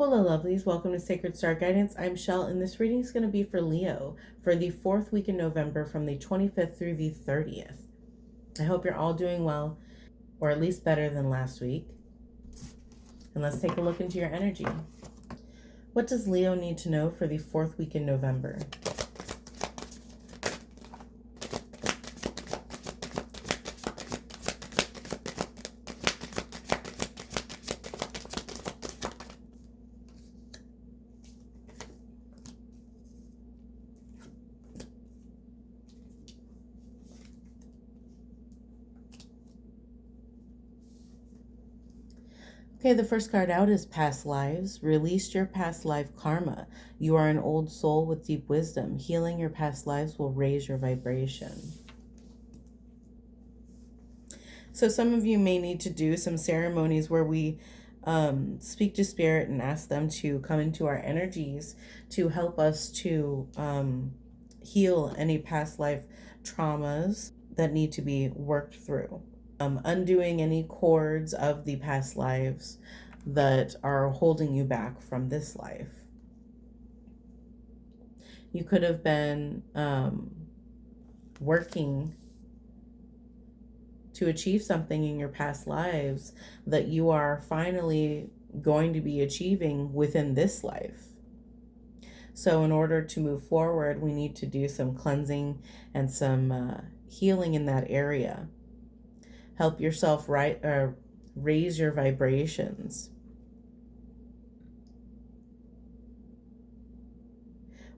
Hello, lovelies. Welcome to Sacred Star Guidance. I'm Shel, and this reading is going to be for Leo for the 4th week in November from the 25th through the 30th. I hope you're all doing well, or at least better than last week. And let's take a look into your energy. What does Leo need to know for the 4th week in November? Okay, the first card out is Past Lives. Release your past life karma. You are an old soul with deep wisdom. Healing your past lives will raise your vibration. So some of you may need to do some ceremonies where we speak to spirit and ask them to come into our energies to help us to heal any past life traumas that need to be worked through. Undoing any cords of the past lives that are holding you back from this life. You could have been working to achieve something in your past lives that you are finally going to be achieving within this life. So in order to move forward, we need to do some cleansing and some healing in that area. Help yourself raise your vibrations.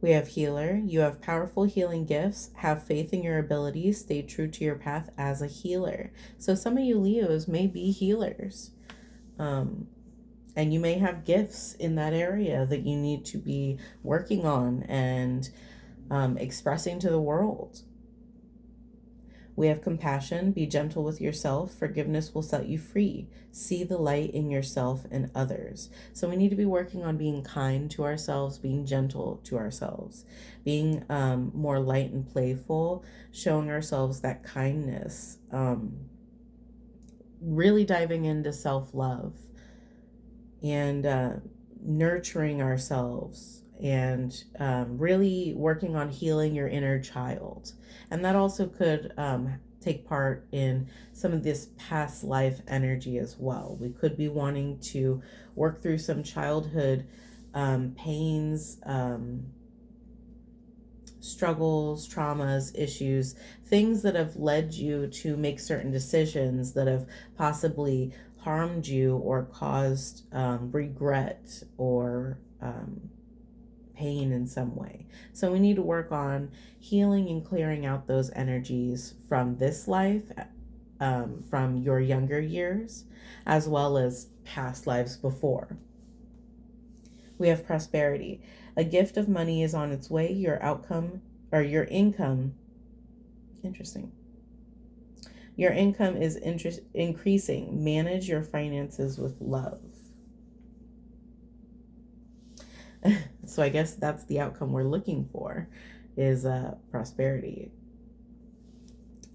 We have healer. You have powerful healing gifts. Have faith in your abilities. Stay true to your path as a healer. So some of you Leos may be healers. And you may have gifts in that area that you need to be working on and expressing to the world. We have compassion. Be gentle with yourself. Forgiveness will set you free. See the light in yourself and others. So we need to be working on being kind to ourselves, being gentle to ourselves, being more light and playful, showing ourselves that kindness, really diving into self-love and nurturing ourselves and really working on healing your inner child. And that also could take part in some of this past life energy as well. We could be wanting to work through some childhood pains, struggles, traumas, issues, things that have led you to make certain decisions that have possibly harmed you or caused regret or pain in some way. So we need to work on healing and clearing out those energies from this life, from your younger years, as well as past lives before. We have prosperity. A gift of money is on its way. Your income, interesting. Your income is increasing. Manage your finances with love. So I guess that's the outcome we're looking for, is prosperity,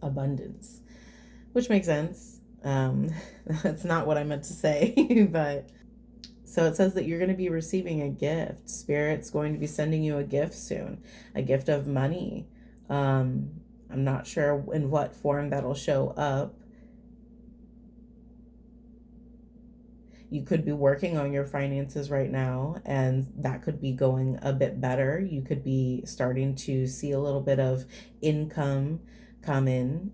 abundance, which makes sense. That's not what I meant to say, but so it says that you're going to be receiving a gift. Spirit's going to be sending you a gift soon, a gift of money. I'm not sure in what form that'll show up. You could be working on your finances right now, and that could be going a bit better. You could be starting to see a little bit of income come in.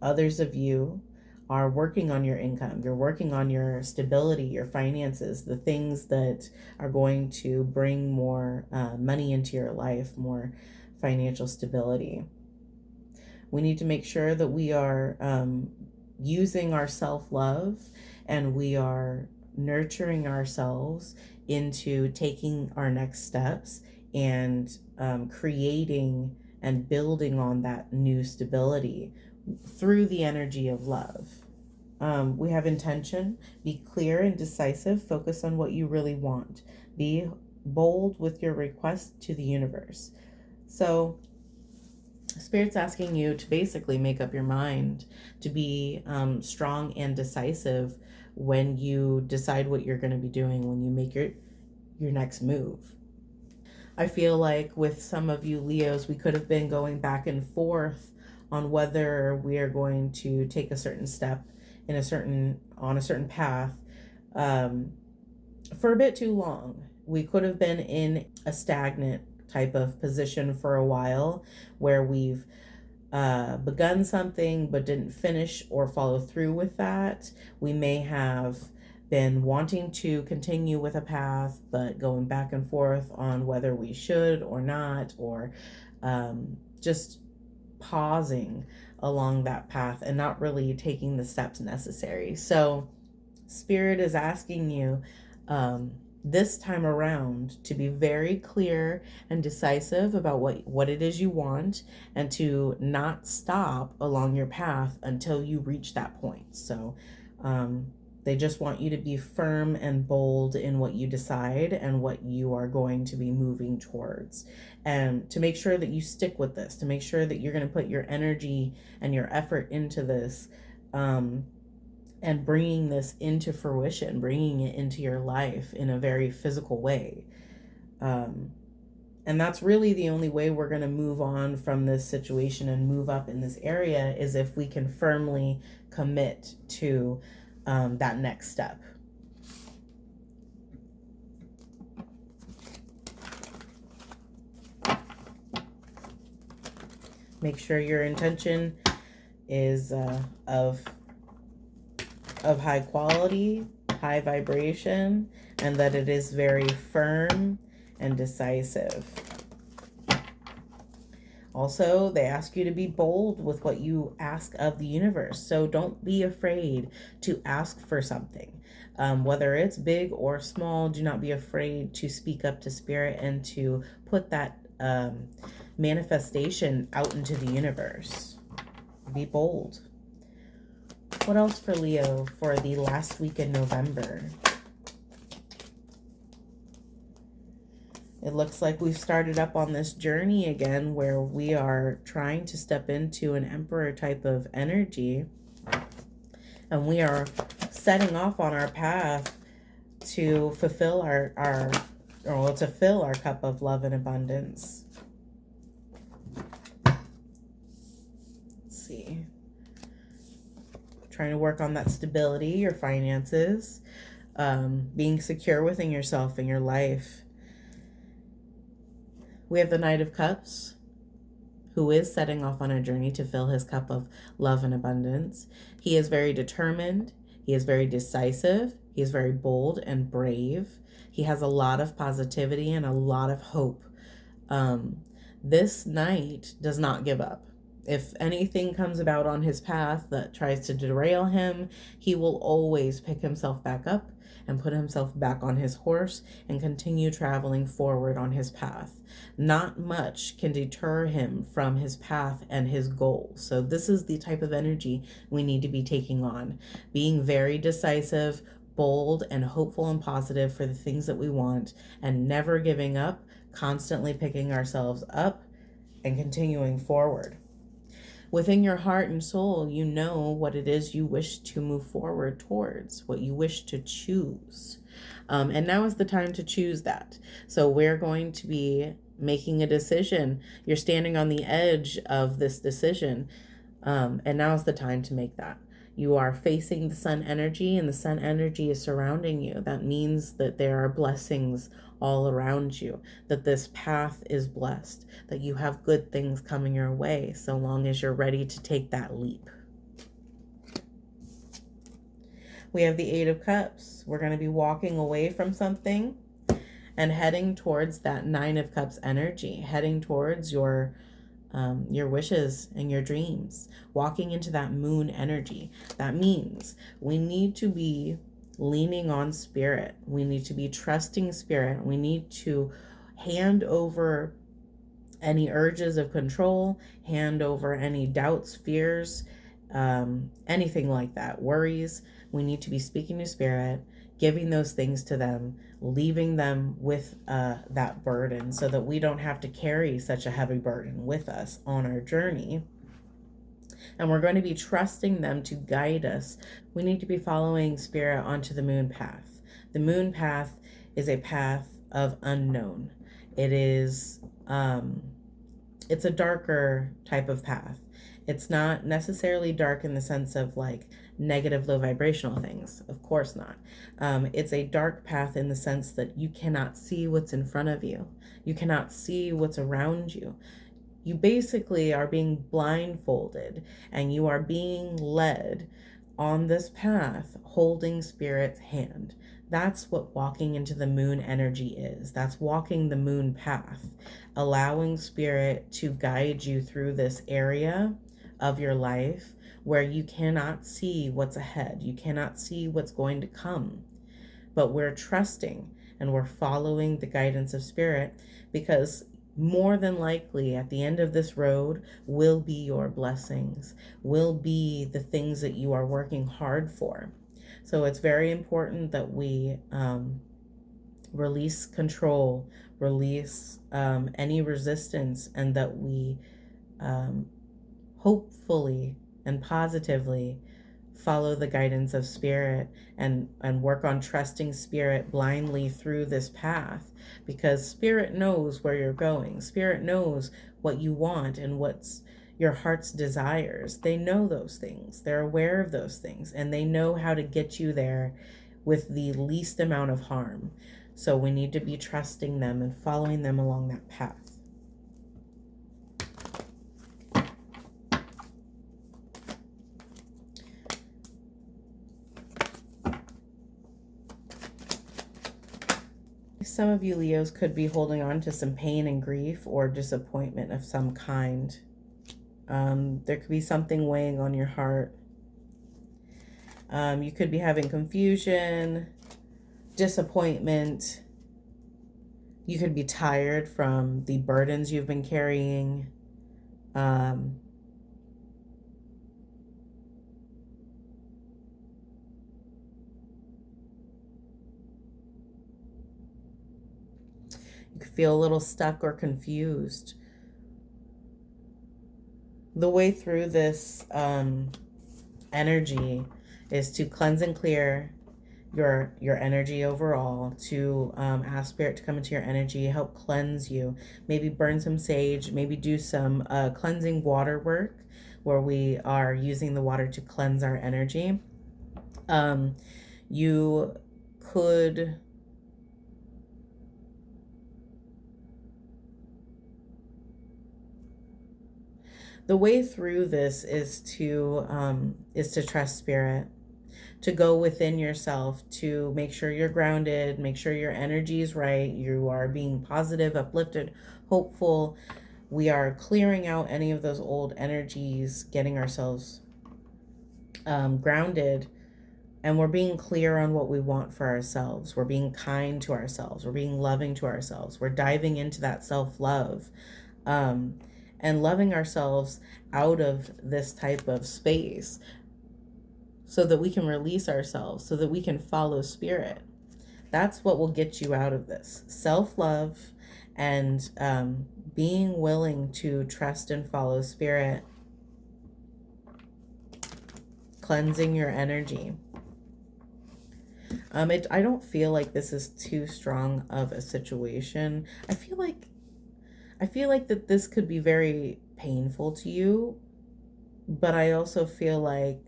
Others of you are working on your income. You're working on your stability, your finances, the things that are going to bring more money into your life, more financial stability. We need to make sure that we are using our self-love and we are nurturing ourselves into taking our next steps and creating and building on that new stability through the energy of love. We have intention. Be clear and decisive. Focus on what you really want. Be bold with your request to the universe. So Spirit's asking you to basically make up your mind to be strong and decisive when you decide what you're going to be doing, when you make your next move. I feel like with some of you Leos, we could have been going back and forth on whether we are going to take a certain step on a certain path um, for a bit too long. We could have been in a stagnant type of position for a while where we've begun something but didn't finish or follow through with that. We may have been wanting to continue with a path but going back and forth on whether we should or not, or just pausing along that path and not really taking the steps necessary. So Spirit is asking you this time around to be very clear and decisive about what it is you want, and to not stop along your path until you reach that point. So they just want you to be firm and bold in what you decide and what you are going to be moving towards, and to make sure that you stick with this, to make sure that you're going to put your energy and your effort into this, and bringing this into fruition, bringing it into your life in a very physical way. And that's really the only way we're going to move on from this situation and move up in this area, is if we can firmly commit to that next step. Make sure your intention is of high quality, high vibration, and that it is very firm and decisive. Also, they ask you to be bold with what you ask of the universe. So don't be afraid to ask for something. Whether it's big or small, do not be afraid to speak up to Spirit and to put that manifestation out into the universe. Be bold. What else for Leo for the last week in November? It looks like we've started up on this journey again, where we are trying to step into an Emperor type of energy, and we are setting off on our path to fulfill to fill our cup of love and abundance. Let's see. Trying to work on that stability, your finances, being secure within yourself and your life. We have the Knight of Cups, who is setting off on a journey to fill his cup of love and abundance. He is very determined. He is very decisive. He is very bold and brave. He has a lot of positivity and a lot of hope. This knight does not give up. If anything comes about on his path that tries to derail him, he will always pick himself back up and put himself back on his horse and continue traveling forward on his path. Not much can deter him from his path and his goal. So this is the type of energy we need to be taking on. Being very decisive, bold, and hopeful and positive for the things that we want, and never giving up, constantly picking ourselves up and continuing forward. Within your heart and soul, you know what it is you wish to move forward towards, what you wish to choose. And now is the time to choose that. So we're going to be making a decision. You're standing on the edge of this decision. And now is the time to make that. You are facing the sun energy, and the sun energy is surrounding you. That means that there are blessings all around you, that this path is blessed, that you have good things coming your way, so long as you're ready to take that leap. We have the Eight of Cups. We're going to be walking away from something and heading towards that Nine of Cups energy, heading towards your wishes and your dreams, walking into that moon energy. That means we need to be leaning on Spirit. We need to be trusting Spirit. We need to hand over any urges of control, hand over any doubts, fears, anything like that, worries. We need to be speaking to Spirit, giving those things to them, leaving them with that burden, so that we don't have to carry such a heavy burden with us on our journey. And we're going to be trusting them to guide us. We need to be following spirit onto the moon path. The moon path is a path of unknown. It is, it's a darker type of path. It's not necessarily dark in the sense of like negative, low vibrational things. Of course not. It's a dark path in the sense that you cannot see what's in front of you. You cannot see what's around you. You basically are being blindfolded and you are being led on this path holding spirit's hand. That's what walking into the moon energy is. That's walking the moon path, allowing spirit to guide you through this area of your life where you cannot see what's ahead. You cannot see what's going to come. But we're trusting and we're following the guidance of spirit, because more than likely at the end of this road will be your blessings, will be the things that you are working hard for. So it's very important that we release control, release any resistance, and that we hopefully and positively follow the guidance of spirit and work on trusting spirit blindly through this path, because spirit knows where you're going. Spirit knows what you want and what's your heart's desires. They know those things. They're aware of those things, and they know how to get you there with the least amount of harm. So we need to be trusting them and following them along that path. Some of you Leos could be holding on to some pain and grief or disappointment of some kind. There could be something weighing on your heart. You could be having confusion, disappointment. You could be tired from the burdens you've been carrying. You could feel a little stuck or confused. The way through this energy is to cleanse and clear your energy overall, to ask spirit to come into your energy, help cleanse you, maybe burn some sage, maybe do some cleansing water work where we are using the water to cleanse our energy. You could the way through this is to trust spirit, to go within yourself, to make sure you're grounded, make sure your energy is right, you are being positive, uplifted, hopeful. We are clearing out any of those old energies, getting ourselves grounded, and we're being clear on what we want for ourselves. We're being kind to ourselves. We're being loving to ourselves. We're diving into that self-love. And loving ourselves out of this type of space so that we can release ourselves, so that we can follow spirit. That's what will get you out of this. Self-love and being willing to trust and follow spirit. Cleansing your energy. I don't feel like this is too strong of a situation. I feel like that this could be very painful to you, but I also feel like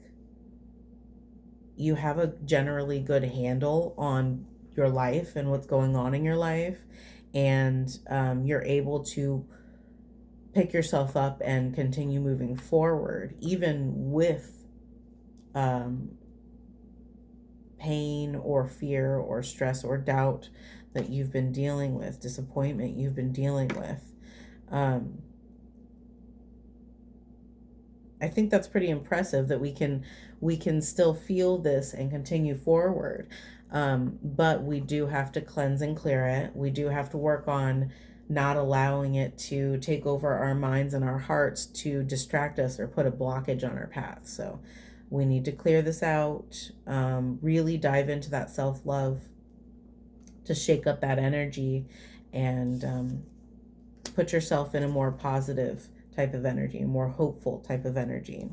you have a generally good handle on your life and what's going on in your life, and you're able to pick yourself up and continue moving forward, even with pain or fear or stress or doubt that you've been dealing with, disappointment you've been dealing with. I think that's pretty impressive that we can still feel this and continue forward. But we do have to cleanse and clear it. We do have to work on not allowing it to take over our minds and our hearts to distract us or put a blockage on our path. So we need to clear this out, really dive into that self-love to shake up that energy and put yourself in a more positive type of energy, a more hopeful type of energy.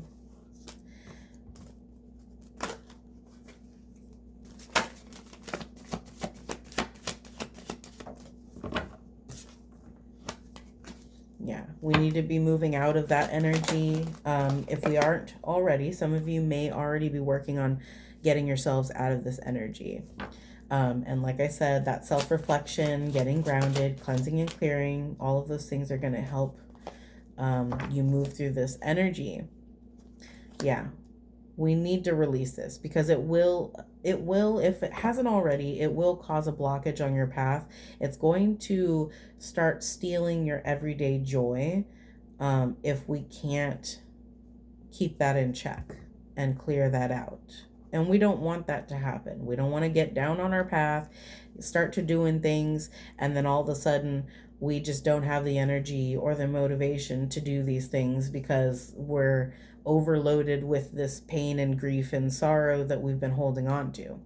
Yeah, we need to be moving out of that energy. If we aren't already, some of you may already be working on getting yourselves out of this energy. And like I said, that self-reflection, getting grounded, cleansing and clearing, all of those things are going to help you move through this energy. Yeah, we need to release this because it will, if it hasn't already, it will cause a blockage on your path. It's going to start stealing your everyday joy if we can't keep that in check and clear that out. And we don't want that to happen. We don't want to get down on our path, start to doing things, and then all of a sudden we just don't have the energy or the motivation to do these things because we're overloaded with this pain and grief and sorrow that we've been holding on to.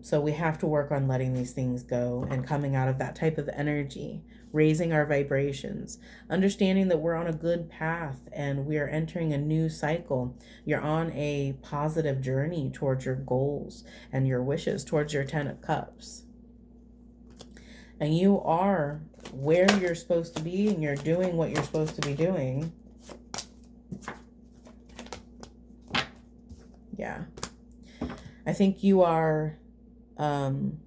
So we have to work on letting these things go and coming out of that type of energy, raising our vibrations, understanding that we're on a good path and we are entering a new cycle. You're on a positive journey towards your goals and your wishes, towards your 10 of Cups. And you are where you're supposed to be and you're doing what you're supposed to be doing. Yeah. I think you are on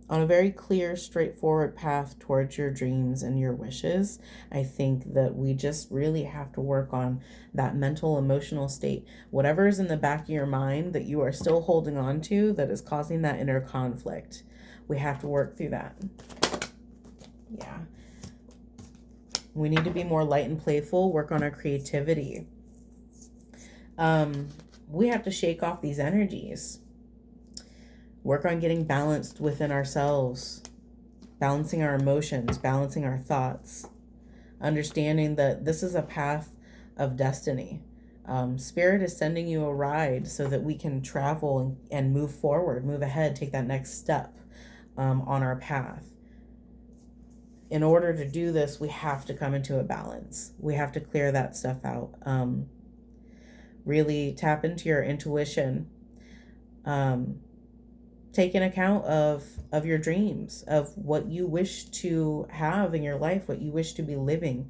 a very clear, straightforward path towards your dreams and your wishes. I think that we just really have to work on that mental, emotional state. Whatever is in the back of your mind that you are still holding on to that is causing that inner conflict, we have to work through that. Yeah. We need to be more light and playful, work on our creativity. We have to shake off these energies. Work on getting balanced within ourselves, balancing our emotions, balancing our thoughts, understanding that this is a path of destiny. Spirit is sending you a ride so that we can travel and move forward, move ahead, take that next step on our path. In order to do this, we have to come into a balance. We have to clear that stuff out. Really tap into your intuition. Take an account of your dreams, of what you wish to have in your life, what you wish to be living,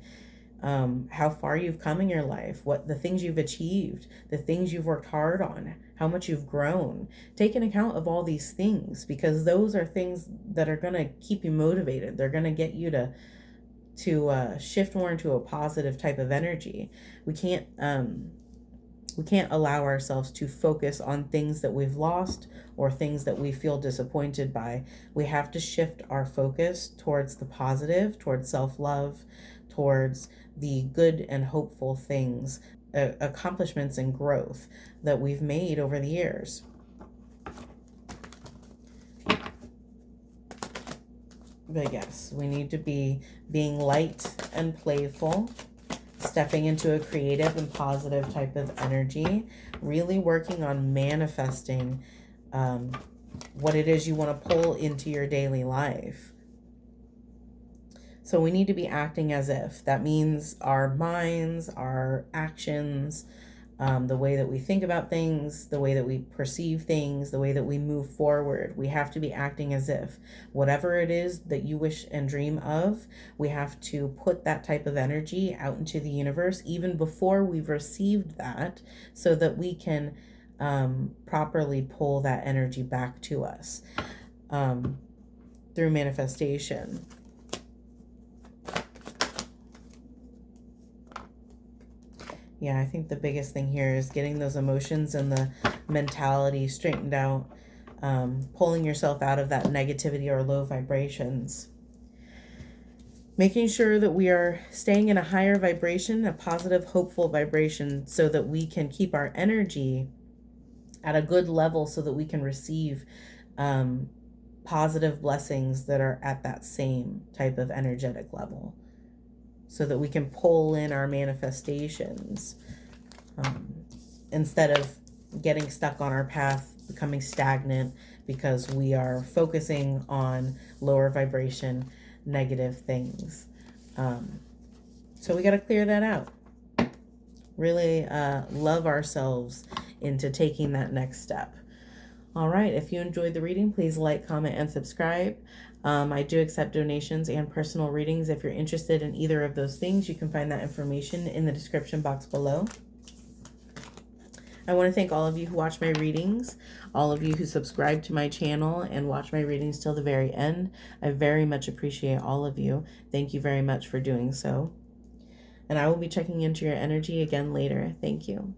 how far you've come in your life, what the things you've achieved, the things you've worked hard on, how much you've grown. Take an account of all these things because those are things that are going to keep you motivated. They're going to get you to shift more into a positive type of energy. We can't allow ourselves to focus on things that we've lost or things that we feel disappointed by. We have to shift our focus towards the positive, towards self-love, towards the good and hopeful things, accomplishments and growth that we've made over the years. But yes, we need to be being light and playful, stepping into a creative and positive type of energy, really working on manifesting what it is you want to pull into your daily life. So we need to be acting as if. That means our minds, our actions, the way that we think about things, the way that we perceive things, the way that we move forward. We have to be acting as if. Whatever it is that you wish and dream of, we have to put that type of energy out into the universe even before we've received that so that we can properly pull that energy back to us through manifestation. Yeah, I think the biggest thing here is getting those emotions and the mentality straightened out, pulling yourself out of that negativity or low vibrations. Making sure that we are staying in a higher vibration, a positive, hopeful vibration, so that we can keep our energy at a good level so that we can receive positive blessings that are at that same type of energetic level, so that we can pull in our manifestations instead of getting stuck on our path, becoming stagnant because we are focusing on lower vibration, negative things. So we got to clear that out. Really love ourselves into taking that next step. All right. If you enjoyed the reading, please like, comment, and subscribe. I do accept donations and personal readings. If you're interested in either of those things, you can find that information in the description box below. I want to thank all of you who watch my readings, all of you who subscribe to my channel and watch my readings till the very end. I very much appreciate all of you. Thank you very much for doing so. And I will be checking into your energy again later. Thank you.